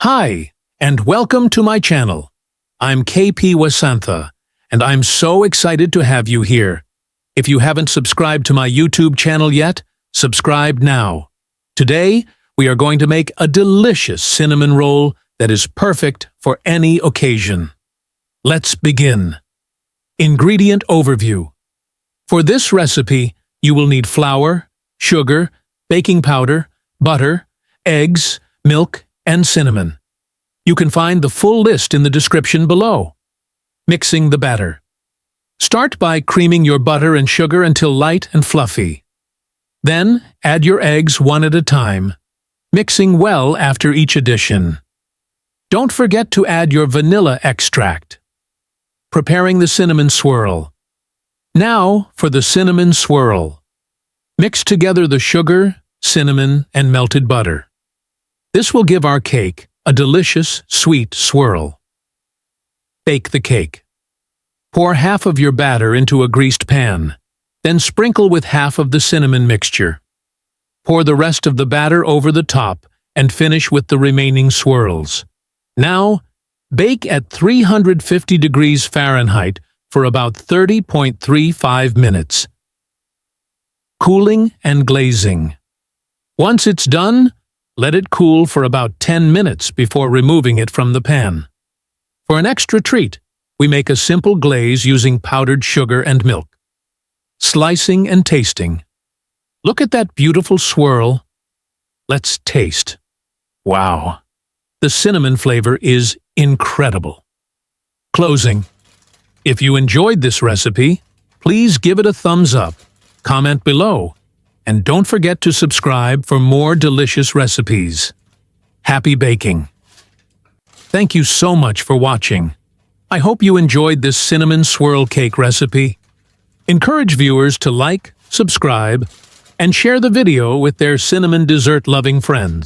Hi, and welcome to my channel. I'm KP Wasantha, and I'm so excited to have you here. If you haven't subscribed to my YouTube channel yet, subscribe now. Today, we are going to make a delicious cinnamon roll that is perfect for any occasion. Let's begin. Ingredient overview. For this recipe, you will need flour, sugar, baking powder, butter, eggs, milk, and cinnamon. You can find the full list in the description below. Mixing the batter. Start by creaming your butter and sugar until light and fluffy. Then, add your eggs one at a time, mixing well after each addition. Don't forget to add your vanilla extract. Preparing the cinnamon swirl. Now for the cinnamon swirl. Mix together the sugar, cinnamon, and melted butter. This will give our cake a delicious, sweet swirl. Bake the cake. Pour half of your batter into a greased pan, then sprinkle with half of the cinnamon mixture. Pour the rest of the batter over the top and finish with the remaining swirls. Now, bake at 350 degrees Fahrenheit for about 30.35 minutes. Cooling and glazing. Once it's done, let it cool for about 10 minutes before removing it from the pan. For an extra treat, we make a simple glaze using powdered sugar and milk. Slicing and tasting. Look at that beautiful swirl. Let's taste. Wow! The cinnamon flavor is incredible. Closing. If you enjoyed this recipe, please give it a thumbs up, comment below, and don't forget to subscribe for more delicious recipes. Happy baking! Thank you so much for watching. I hope you enjoyed this cinnamon swirl cake recipe. Encourage viewers to like, subscribe, and share the video with their cinnamon dessert-loving friends.